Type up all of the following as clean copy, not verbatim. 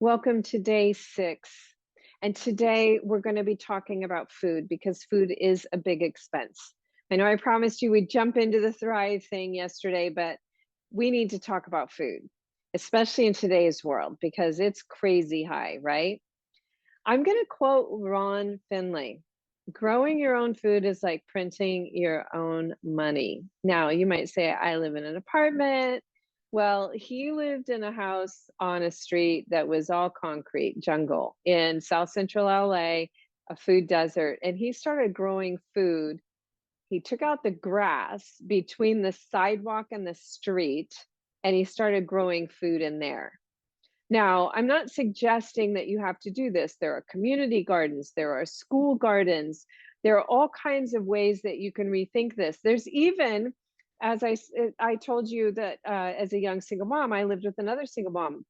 Welcome to day 6. And today we're going to be talking about food because food is a big expense. I know I promised you we'd jump into the Thrive thing yesterday, but we need to talk about food, especially in today's world because it's crazy high, right? I'm going to quote Ron Finley. Growing your own food is like printing your own money. Now, you might say, I live in an apartment. Well, he lived in a house on a street that was all concrete jungle in South Central LA, a food desert. And he started growing food. He took out the grass between the sidewalk and the street, and he started growing food in there. Now, I'm not suggesting that you have to do this. There are community gardens, there are school gardens, there are all kinds of ways that you can rethink this. There's even, I told you that as a young single mom, I lived with another single mom.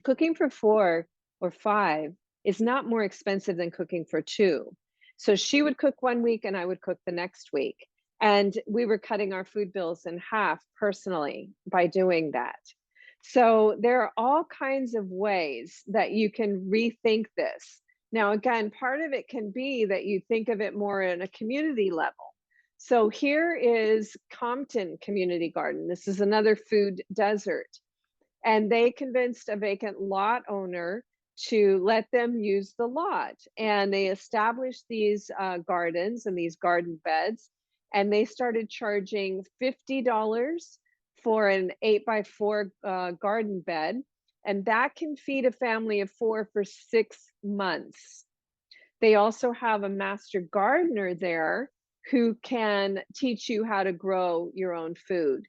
Cooking for 4 or 5 is not more expensive than cooking for 2. So she would cook one week and I would cook the next week. And we were cutting our food bills in half personally by doing that. So there are all kinds of ways that you can rethink this. Now, again, part of it can be that you think of it more in a community level. So here is Compton Community Garden. This is another food desert. And they convinced a vacant lot owner to let them use the lot. And they established these gardens and these garden beds. And they started charging $50 for an 8x4 garden bed. And that can feed a family of 4 for 6 months. They also have a master gardener there who can teach you how to grow your own food.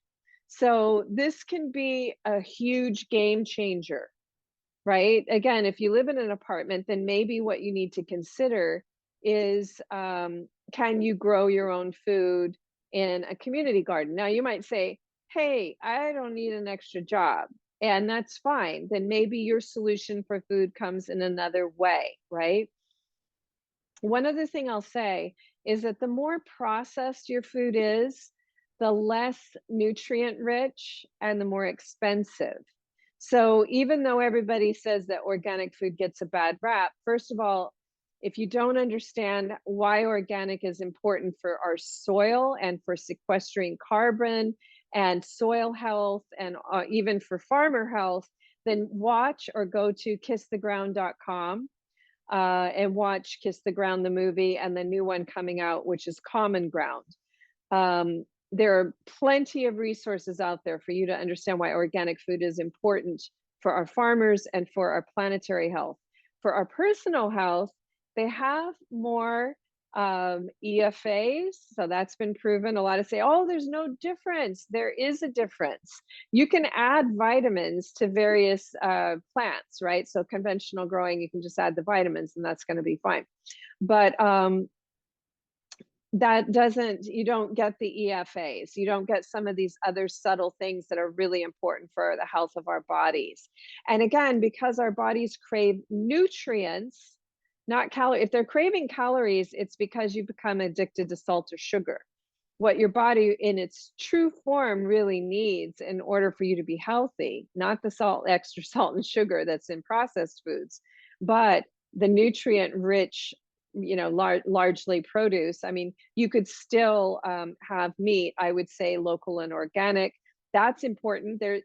So this can be a huge game changer, right? Again, if you live in an apartment, then maybe what you need to consider is can you grow your own food in a community garden? Now, you might say, hey, I don't need an extra job. And that's fine. Then maybe your solution for food comes in another way, right? One other thing I'll say is that the more processed your food is, the less nutrient rich and the more expensive. So even though everybody says that organic food gets a bad rap, first of all, if you don't understand why organic is important for our soil and for sequestering carbon and soil health and even for farmer health, then watch or go to kisstheground.com and watch Kiss the Ground, the movie, and the new one coming out, which is Common Ground. There are plenty of resources out there for you to understand why organic food is important for our farmers and for our planetary health. For our personal health, they have more EFAs, so that's been proven. A lot of say, oh, there's no difference. There is a difference. You can add vitamins to various plants, right? So conventional growing, you can just add the vitamins and that's going to be fine. But that doesn't, you don't get the EFAs. You don't get some of these other subtle things that are really important for the health of our bodies. And again, because our bodies crave nutrients, not calories. If they're craving calories, it's because you become addicted to salt or sugar. What your body in its true form really needs in order for you to be healthy, not the salt, extra salt and sugar that's in processed foods, but the nutrient rich, largely produce. I mean, you could still have meat, I would say local and organic. That's important. There,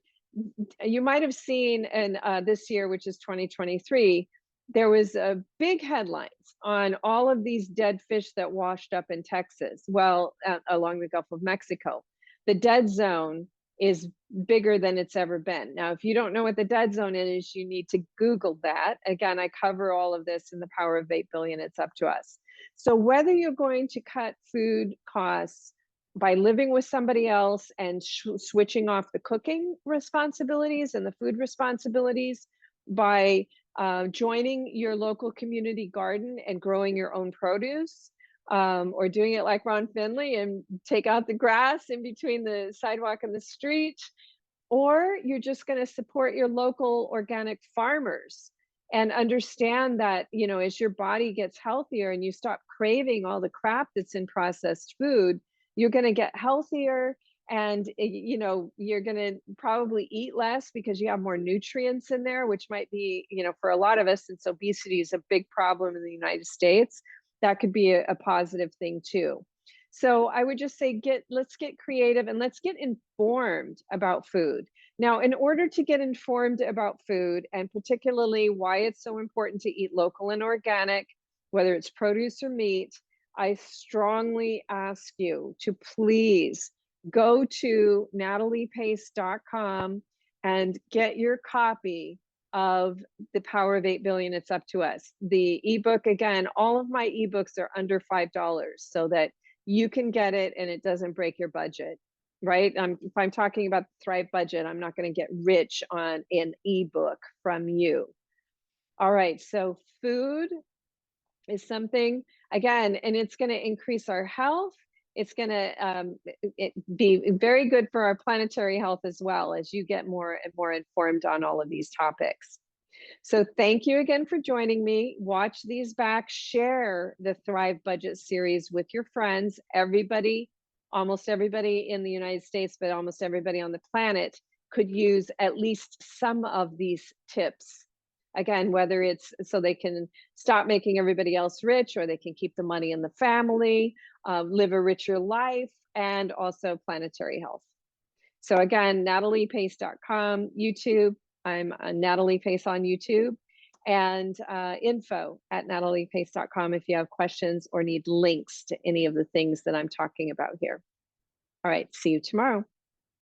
you might have seen in this year, which is 2023, there was a big headlines on all of these dead fish that washed up in Texas, well, along the Gulf of Mexico. The dead zone is bigger than it's ever been. Now, if you don't know what the dead zone is, you need to Google that. Again, I cover all of this in The Power of 8 Billion. It's up to us. So whether you're going to cut food costs by living with somebody else and switching off the cooking responsibilities and the food responsibilities, by joining your local community garden and growing your own produce, or doing it like Ron Finley and take out the grass in between the sidewalk and the street, or you're just going to support your local organic farmers and understand that, as your body gets healthier and you stop craving all the crap that's in processed food, you're going to get healthier and you're going to probably eat less because you have more nutrients in there, which might be, for a lot of us, since obesity is a big problem in the United States, that could be a positive thing too. So I would just say, let's get creative and let's get informed about food. Now, in order to get informed about food, and particularly why it's so important to eat local and organic, whether it's produce or meat, I strongly ask you to please go to nataliepace.com and get your copy of The Power of 8 Billion. It's up to us. The ebook, again, all of my ebooks are under $5 so that you can get it and it doesn't break your budget, right? If I'm talking about the Thrive budget, I'm not going to get rich on an ebook from you. All right, so food is something, again, and it's going to increase our health. It's going to be very good for our planetary health as well, as you get more and more informed on all of these topics. So thank you again for joining me. Watch these back, share the Thrive Budget series with your friends. Everybody, almost everybody in the United States, but almost everybody on the planet could use at least some of these tips. Again, whether it's so they can stop making everybody else rich, or they can keep the money in the family, live a richer life, and also planetary health. So again, nataliepace.com, YouTube. I'm Natalie Pace on YouTube, and info@nataliepace.com if you have questions or need links to any of the things that I'm talking about here. All right, see you tomorrow.